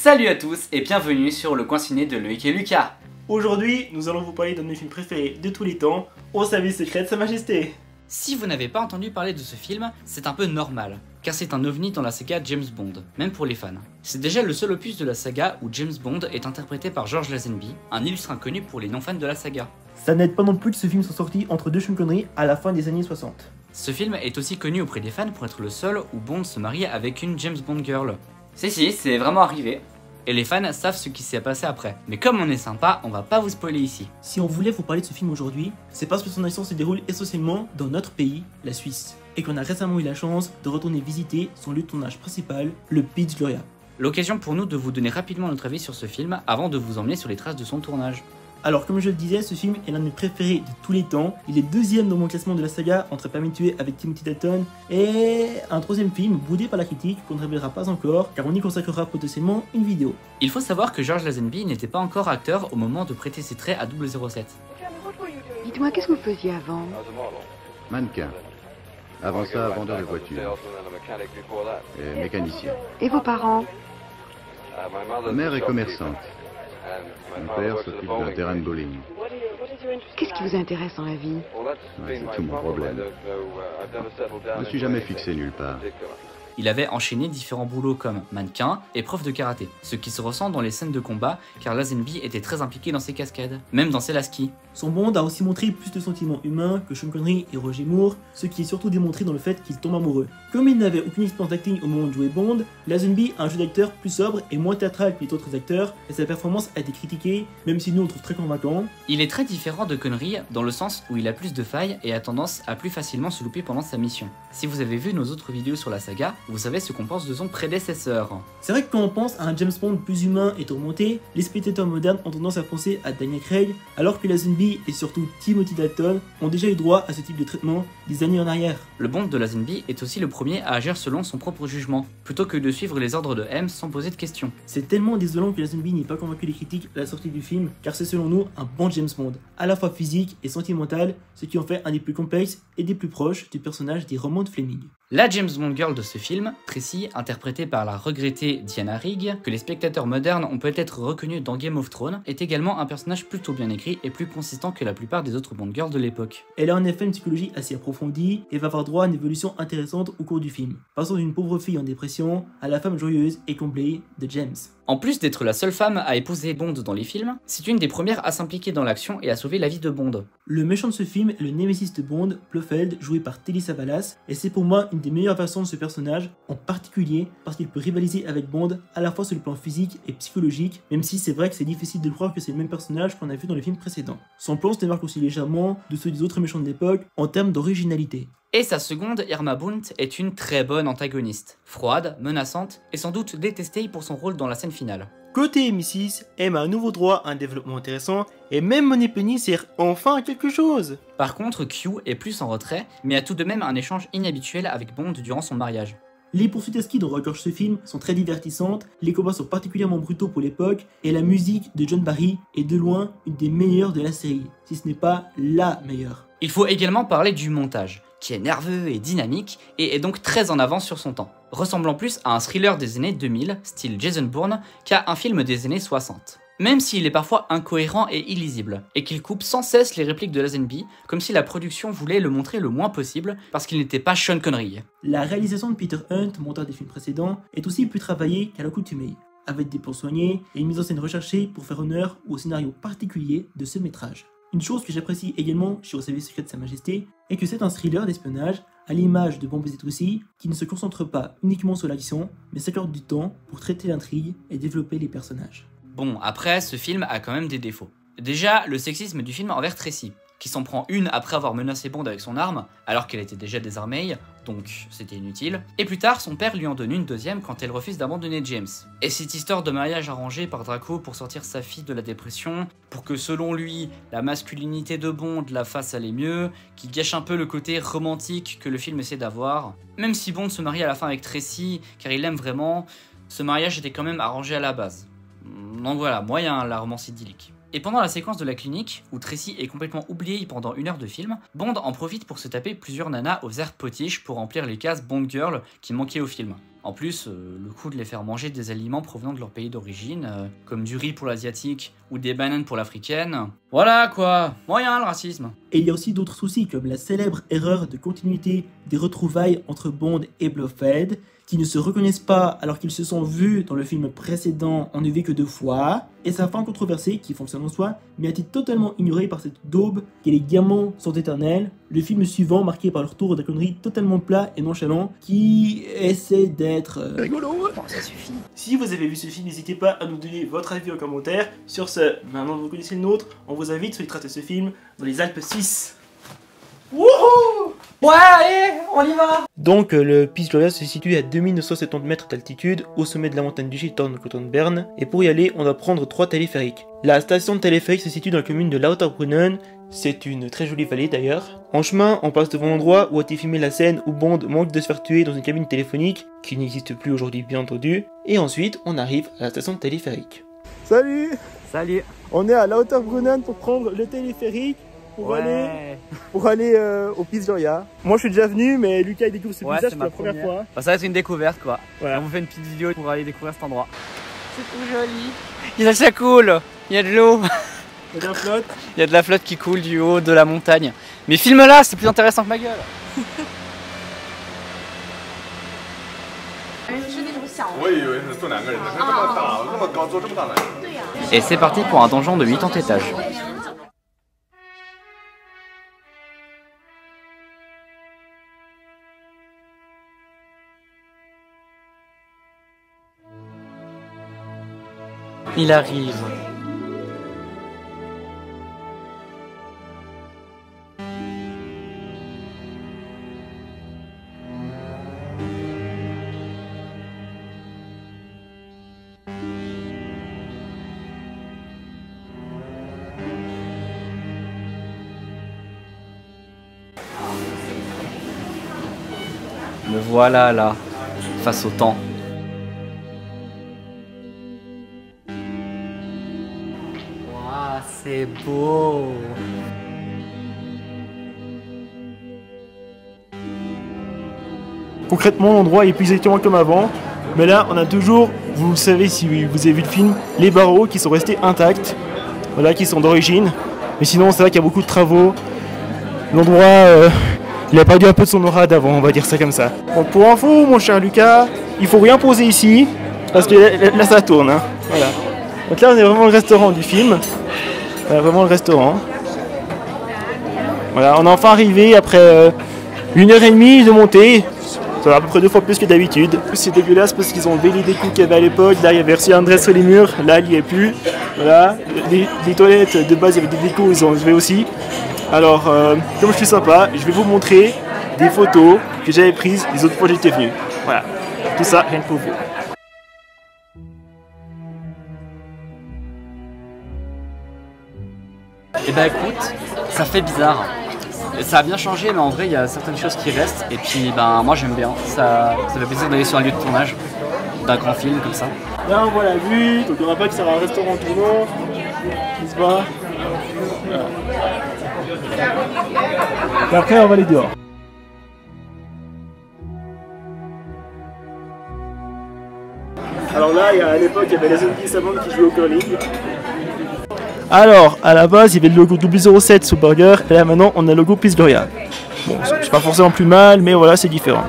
Salut à tous et bienvenue sur le coin ciné de Loïc et Lucas. Aujourd'hui, nous allons vous parler d'un de mes films préférés de tous les temps, Au service secret de Sa Majesté. Si vous n'avez pas entendu parler de ce film, c'est un peu normal, car c'est un ovni dans la saga James Bond, même pour les fans. C'est déjà le seul opus de la saga où James Bond est interprété par George Lazenby, un illustre inconnu pour les non-fans de la saga. Ça n'aide pas non plus que ce film soit sorti entre deux Sean Connery à la fin des années 60. Ce film est aussi connu auprès des fans pour être le seul où Bond se marie avec une James Bond girl. Si, c'est vraiment arrivé. Et les fans savent ce qui s'est passé après. Mais comme on est sympa, on va pas vous spoiler ici. Si on voulait vous parler de ce film aujourd'hui, c'est parce que son action se déroule essentiellement dans notre pays, la Suisse, et qu'on a récemment eu la chance de retourner visiter son lieu de tournage principal, le Pays de Gloria. L'occasion pour nous de vous donner rapidement notre avis sur ce film avant de vous emmener sur les traces de son tournage. Alors comme je le disais, ce film est l'un de mes préférés de tous les temps. Il est deuxième dans mon classement de la saga entre Permis de tuer avec Timothy Dalton et un troisième film boudé par la critique qu'on ne révélera pas encore car on y consacrera potentiellement une vidéo. Il faut savoir que George Lazenby n'était pas encore acteur au moment de prêter ses traits à 007. Dites-moi, qu'est-ce que vous faisiez avant? Mannequin. Avant ça, vendeur de voitures. Et mécanicien. Et vos parents? Ma mère est commerçante. Mon père s'occupe d'un terrain de bowling. Qu'est-ce qui vous intéresse dans la vie? Ouais, c'est tout mon problème. Je ne me suis jamais fixé nulle part. Il avait enchaîné différents boulots comme mannequin et prof de karaté, ce qui se ressent dans les scènes de combat car Lazenby était très impliqué dans ses cascades, même dans ses lasquis. Son Bond a aussi montré plus de sentiments humains que Sean Connery et Roger Moore, ce qui est surtout démontré dans le fait qu'il tombe amoureux. Comme il n'avait aucune expérience d'acting au moment de jouer Bond, Lazenby a un jeu d'acteur plus sobre et moins théâtral que les autres acteurs, et sa performance a été critiquée, même si nous on le trouve très convaincant. Il est très différent de Connery dans le sens où il a plus de failles et a tendance à plus facilement se louper pendant sa mission. Si vous avez vu nos autres vidéos sur la saga, vous savez ce qu'on pense de son prédécesseur. C'est vrai que quand on pense à un James Bond plus humain et tourmenté, les spectateurs modernes ont tendance à penser à Daniel Craig, alors que Lazenby et surtout Timothy Dalton ont déjà eu droit à ce type de traitement des années en arrière. Le Bond de Lazenby est aussi le premier à agir selon son propre jugement, plutôt que de suivre les ordres de M sans poser de questions. C'est tellement désolant que Lazenby n'ait pas convaincu les critiques à la sortie du film, car c'est selon nous un bon James Bond, à la fois physique et sentimental, ce qui en fait un des plus complexes et des plus proches du personnage des romans de Fleming. La James Bond girl de ce film, Tracy, interprétée par la regrettée Diana Rigg, que les spectateurs modernes ont peut-être reconnue dans Game of Thrones, est également un personnage plutôt bien écrit et plus consistant que la plupart des autres Bond girls de l'époque. Elle a en effet une psychologie assez approfondie et va avoir droit à une évolution intéressante au cours du film, passant d'une pauvre fille en dépression à la femme joyeuse et comblée de James. En plus d'être la seule femme à épouser Bond dans les films, c'est une des premières à s'impliquer dans l'action et à sauver la vie de Bond. Le méchant de ce film est le némésis de Bond, Blofeld, joué par Telly Savalas, et c'est pour moi une des meilleures versions de ce personnage, en particulier parce qu'il peut rivaliser avec Bond à la fois sur le plan physique et psychologique, même si c'est vrai que c'est difficile de croire que c'est le même personnage qu'on a vu dans les films précédents. Son plan se démarque aussi légèrement de ceux des autres méchants de l'époque en termes d'originalité. Et sa seconde, Irma Bunt, est une très bonne antagoniste. Froide, menaçante, et sans doute détestée pour son rôle dans la scène finale. Côté M6, M a un nouveau droit à un développement intéressant, et même Moneypenny sert enfin à quelque chose. Par contre, Q est plus en retrait, mais a tout de même un échange inhabituel avec Bond durant son mariage. Les poursuites à ski dont regorge ce film sont très divertissantes, les combats sont particulièrement brutaux pour l'époque, et la musique de John Barry est de loin une des meilleures de la série, si ce n'est pas la meilleure. Il faut également parler du montage, qui est nerveux et dynamique, et est donc très en avance sur son temps, ressemblant plus à un thriller des années 2000, style Jason Bourne, qu'à un film des années 60. Même s'il est parfois incohérent et illisible, et qu'il coupe sans cesse les répliques de Lazenby, comme si la production voulait le montrer le moins possible, parce qu'il n'était pas Sean Connery. La réalisation de Peter Hunt, monteur des films précédents, est aussi plus travaillée qu'à l'accoutumée, avec des plans soignés et une mise en scène recherchée pour faire honneur au scénario particulier de ce métrage. Une chose que j'apprécie également chez Au service secret de Sa Majesté est que c'est un thriller d'espionnage à l'image de Bombay aussi qui ne se concentre pas uniquement sur l'action, mais s'accorde du temps pour traiter l'intrigue et développer les personnages. Bon, après, ce film a quand même des défauts. Déjà, le sexisme du film envers Tracy, qui s'en prend une après avoir menacé Bond avec son arme, alors qu'elle était déjà désarmée, donc c'était inutile. Et plus tard, son père lui en donne une deuxième quand elle refuse d'abandonner James. Et cette histoire de mariage arrangé par Draco pour sortir sa fille de la dépression, pour que selon lui, la masculinité de Bond la fasse aller mieux, qui gâche un peu le côté romantique que le film essaie d'avoir. Même si Bond se marie à la fin avec Tracy, car il l'aime vraiment, ce mariage était quand même arrangé à la base. Donc voilà, moyen la romance idyllique. Et pendant la séquence de la clinique, où Tracy est complètement oubliée pendant 1 heure de film, Bond en profite pour se taper plusieurs nanas aux airs potiches pour remplir les cases Bond Girl qui manquaient au film. En plus, le coup de les faire manger des aliments provenant de leur pays d'origine, comme du riz pour l'asiatique ou des bananes pour l'africaine. Voilà quoi, moyen le racisme. Et il y a aussi d'autres soucis comme la célèbre erreur de continuité des retrouvailles entre Bond et Blofeld, qui ne se reconnaissent pas alors qu'ils se sont vus dans le film précédent en ne vit que 2 fois, et sa fin controversée qui fonctionne en soi, mais a été totalement ignorée par cette daube que les diamants sont éternels, le film suivant marqué par leur tour de conneries totalement plat et nonchalant, qui essaie d'être... rigolo. Bon, ça suffit. Si vous avez vu ce film, n'hésitez pas à nous donner votre avis en commentaire. Sur ce, maintenant que vous connaissez le nôtre, on vous invite sur les traces de ce film dans les Alpes 6. Wouhou! Ouais, allez, on y va. Donc le Piz Gloria se situe à 2970 mètres d'altitude au sommet de la montagne du Schilthorn côté de Berne, et pour y aller on doit prendre 3 téléphériques. La station de téléphérique se situe dans la commune de Lauterbrunnen, c'est une très jolie vallée d'ailleurs. En chemin, on passe devant l'endroit où a été filmée la scène où Bond manque de se faire tuer dans une cabine téléphonique, qui n'existe plus aujourd'hui bien entendu, et ensuite on arrive à la station de téléphérique. Salut! Salut. On est à Lauterbrunnen pour prendre le téléphérique pour aller au Piz Gloria. Moi je suis déjà venu, mais Lucas il découvre ce paysage pour la première fois. Bah, ça va être une découverte quoi. Voilà. On vous fait une petite vidéo pour aller découvrir cet endroit. C'est tout joli. Il y a ça coule. Il y a de l'eau. Il y a de la flotte. Il y a de la flotte qui coule du haut de la montagne. Mais filme-la, c'est plus intéressant que ma gueule. Et c'est parti pour un donjon de 80 étages. Il arrive. Me voilà là, face au temps. Waouh, c'est beau. Concrètement, l'endroit est plus exactement comme avant, mais là, on a toujours, vous le savez si vous avez vu le film, les barreaux qui sont restés intacts, voilà, qui sont d'origine. Mais sinon, c'est vrai qu'il y a beaucoup de travaux. L'endroit, il a perdu un peu de son aura d'avant, on va dire ça comme ça. Bon, pour info, mon cher Lucas, il faut rien poser ici, parce que là, ça tourne. Hein. Voilà. Donc là, on est vraiment le restaurant du film. Voilà, vraiment le restaurant. Voilà, on est enfin arrivé après 1h30 de montée. Ça va à peu près 2 fois plus que d'habitude. C'est dégueulasse parce qu'ils ont enlevé les décos qu'il y avait à l'époque. Là, il y avait aussi un dress sur les murs. Là, il n'y est plus. Voilà. Les toilettes, de base, il y avait des décos, ils ont enlevé aussi. Alors, comme je suis sympa, je vais vous montrer des photos que j'avais prises les autres fois que j'étais venu. Voilà. Tout ça, rien que pour vous. Eh ben écoute, ça fait bizarre. Ça a bien changé, mais en vrai, il y a certaines choses qui restent. Et puis, ben, moi, j'aime bien. Ça fait plaisir d'aller sur un lieu de tournage d'un grand film comme ça. Là, on voit la vue. Donc, on n'a pas que ça va un restaurant tournant. N'est-ce pas? Voilà. Et après, on va aller dehors. Alors là, à l'époque, il y avait les Zombies Savants qui jouaient au curling. Alors, à la base, il y avait le logo 007 sous burger, et là maintenant, on a le logo Piz Gloria. Bon, c'est pas forcément plus mal, mais voilà, c'est différent.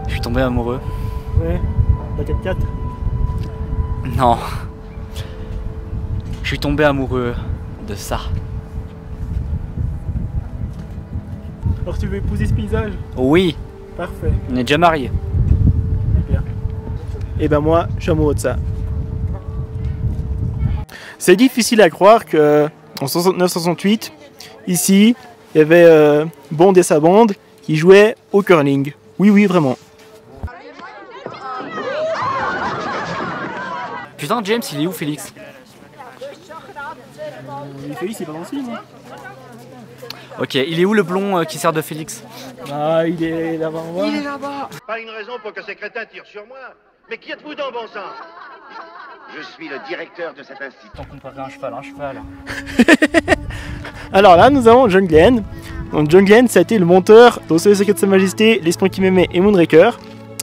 Je suis tombé amoureux. Ouais, la 4x4. Non. Je suis tombé amoureux de ça. Alors, tu veux épouser ce paysage? Oui, Parfait. on est déjà mariés. Et ben moi, je suis amoureux de ça. C'est difficile à croire que en 69-68, ici, il y avait Bond et sa bande qui jouaient au curling. Oui, oui, vraiment. Putain, James, il est où Félix? Félix, il est pas dans le film. Hein. Ok, il est où le blond qui sert de Félix? Ah, il est là-bas en bas. Il est là-bas. Pas une raison pour que ces crétins tirent sur moi. Mais qui êtes-vous donc, bon sang? Je suis le directeur de cet institut. Tant comparer un cheval. Alors là, nous avons John Glenn. Donc John Glenn, ça a été le monteur dans Le Secret de Sa Majesté, L'espion qui m'aimait et Moonraker.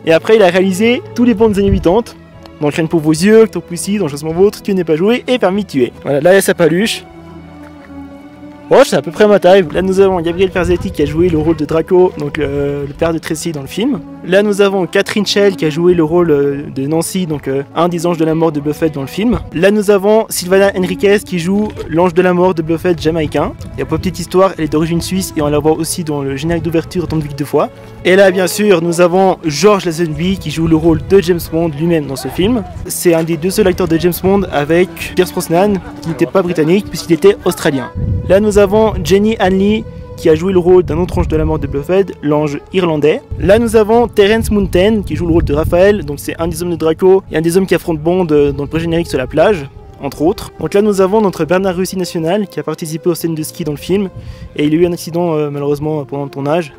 Et après, il a réalisé tous les bandes des années 80. Donc Rien pour vos yeux, Octobre Pussy, Dangereusement Vôtre, Tu n'es pas joué et Permis de tuer. Voilà, là il y a sa paluche. Oh, c'est à peu près ma taille. Là nous avons Gabriel Ferzetti qui a joué le rôle de Draco, donc le père de Tracy dans le film. Là nous avons Catherine Schell qui a joué le rôle de Nancy, donc un des anges de la mort de Buffett dans le film. Là nous avons Sylvana Henriquez qui joue l'ange de la mort de Buffett jamaïcain. Et pour petite histoire, elle est d'origine suisse et on la voit aussi dans le générique d'ouverture Don't Week 2 fois. Et là bien sûr nous avons George Lazenby qui joue le rôle de James Bond lui-même dans ce film. C'est un des 2 seuls acteurs de James Bond avec Pierce Brosnan qui n'était pas britannique puisqu'il était australien. Là nous avons Jenny Hanley qui a joué le rôle d'un autre ange de la mort de Buffett, l'ange irlandais. Là nous avons Terence Mountain qui joue le rôle de Raphaël, donc c'est un des hommes de Draco et un des hommes qui affrontent Bond dans le pré-générique sur la plage, entre autres. Donc là nous avons notre Bernard Russie national qui a participé aux scènes de ski dans le film et il a eu un accident malheureusement pendant le tournage.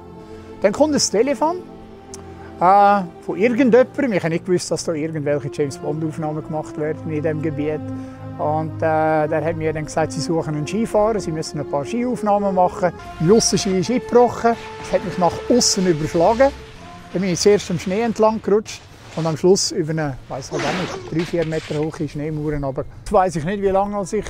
Dann kommt das Telefon von irgendjemandem. Ich habe nicht gewusst, dass da irgendwelche James Bond-Aufnahmen gemacht werden in diesem Gebiet. Und der hat mir dann gesagt, sie suchen einen Skifahrer, sie müssen ein paar Skiaufnahmen machen. Die Aussenski ist eingebrochen, es hat mich nach außen überschlagen. Dann bin ich zuerst am Schnee entlang gerutscht und am Schluss über eine, weiss halt auch nicht, 3-4 Meter hohe Schneemauern. Aber das weiss ich nicht, wie lange als ich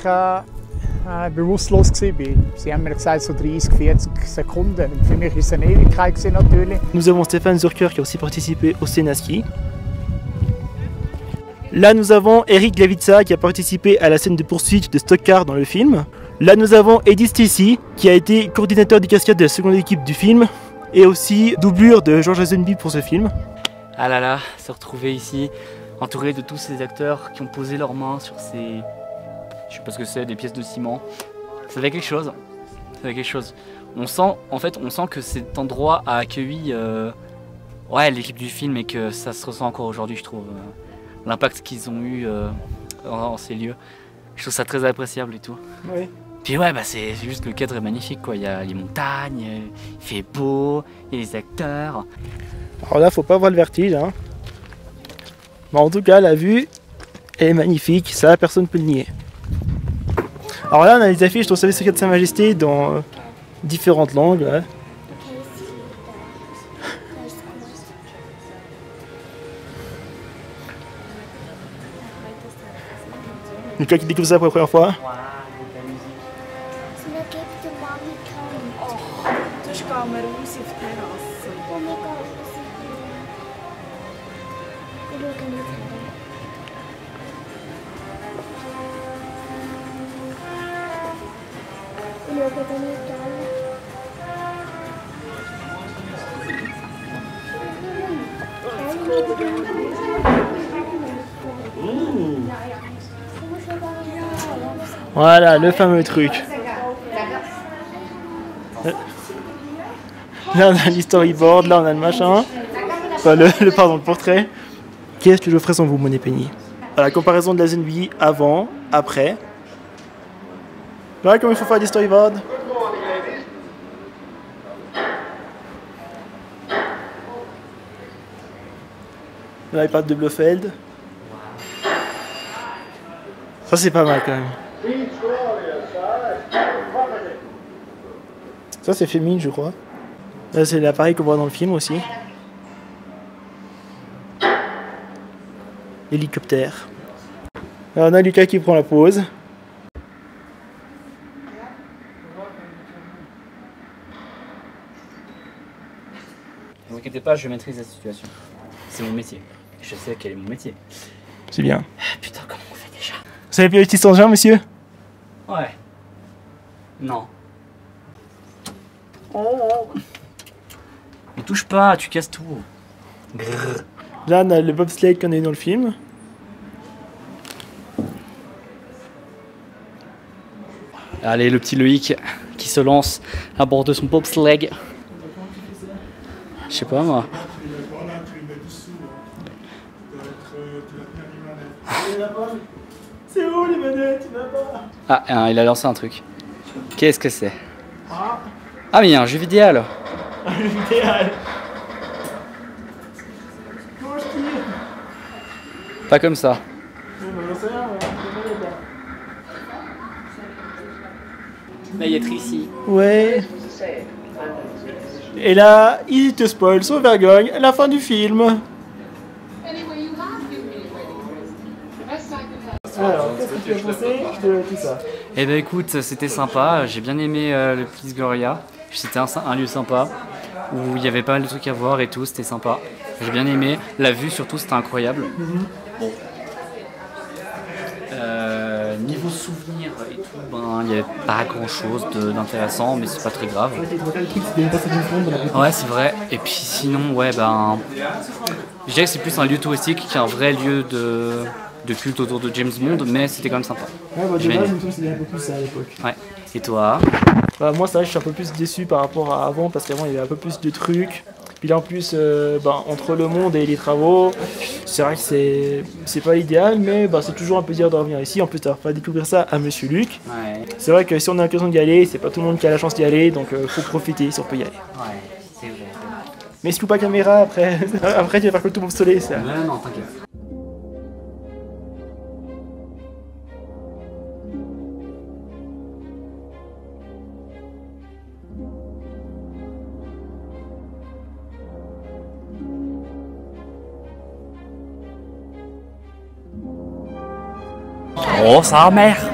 bewusstlos war. Sie haben mir gesagt, so 30-40 Sekunden. Für mich war es eine Ewigkeit natürlich. Nous avons Stéphane Zurker qui a aussi participé au Senaski. Là nous avons Eric Glavitsa qui a participé à la scène de poursuite de Stock Car dans le film. Là nous avons Eddie Stacy qui a été coordinateur des cascades de la seconde équipe du film et aussi doublure de George Lazenby pour ce film. Ah là là, se retrouver ici, entouré de tous ces acteurs qui ont posé leurs mains sur ces... Je sais pas ce que c'est, des pièces de ciment. Ça fait quelque chose. Ça fait quelque chose. On sent, en fait, on sent que cet endroit a accueilli ouais, l'équipe du film et que ça se ressent encore aujourd'hui, je trouve. L'impact qu'ils ont eu dans ces lieux. Je trouve ça très appréciable et tout. Oui. Puis ouais, bah c'est juste le cadre est magnifique quoi. Il y a les montagnes, il fait beau, il y a les acteurs. Alors là, faut pas avoir le vertige. Hein. Mais en tout cas, la vue est magnifique, ça personne ne peut le nier. Alors là, on a les affiches sur Le Secret de Sa Majesté dans différentes langues. Ouais. Lucas qui découvre ça pour la première fois. Sonst gehen wir raus auf die Terrasse. Voilà, le fameux truc. Là on a le storyboard, là on a le machin. Enfin pardon, le portrait. Qu'est-ce que je ferais sans vous, Monet Penny? La comparaison de la Lazenby avant, après. Voilà comment il faut faire des storyboards. Là il parle de Blofeld. Ça c'est pas mal quand même. Ça c'est féminin je crois. Là c'est l'appareil qu'on voit dans le film aussi. Hélicoptère. Alors on a Lucas qui prend la pause. Ne vous inquiétez pas, je maîtrise la situation. C'est mon métier. Je sais quel est mon métier. C'est bien. Putain, comment on fait déjà? Vous savez piloter cet engin, monsieur? Ouais. Non. Oh. Ne touche pas, tu casses tout. Grrr. Là, on a le bobsleigh qu'on a eu dans le film. Allez, le petit Loïc qui se lance à bord de son bobsleigh. Je sais pas moi. C'est où les manettes? Ah, il a lancé un truc. Qu'est-ce que c'est? Ah, mais il y a un jeu vidéo là. Un jeu vidéo. Comment je tire? Pas comme ça. Là, il y a Tracy. Ouais. Et là, il te spoil sans vergogne la fin du film. Alors, qu'est-ce que tu as pensé de tout ça? Eh ben écoute, c'était sympa, j'ai bien aimé le Place Gloria. C'était un lieu sympa, où il y avait pas mal de trucs à voir et tout, c'était sympa. J'ai bien aimé, la vue surtout, c'était incroyable. Bon. Niveau souvenir et tout, ben il n'y avait pas grand chose d'intéressant, mais c'est pas très grave. Ouais, c'est vrai. Et puis sinon, ouais, ben. Je dirais que c'est plus un lieu touristique qu'un vrai lieu de culte autour de James Bond, mais c'était quand même sympa. Ouais, bah, de base, je me souviens un peu plus ça à l'époque. Ouais. Et toi? Bah, moi, c'est vrai que je suis un peu plus déçu par rapport à avant, parce qu'avant, il y avait un peu plus de trucs. Puis là, en plus, entre le monde et les travaux, c'est vrai que c'est pas idéal, mais c'est toujours un plaisir de revenir ici. En plus, on va découvrir ça à Monsieur Luc. Ouais. C'est vrai que si on a l'occasion d'y aller, c'est pas tout le monde qui a la chance d'y aller, donc faut profiter si on peut y aller. Ouais, c'est vrai. Mais si tu loupes pas la caméra, après, après tu vas faire que tout mon soleil, ça. Ouais, non, t'inquiète. Oh, sa mère!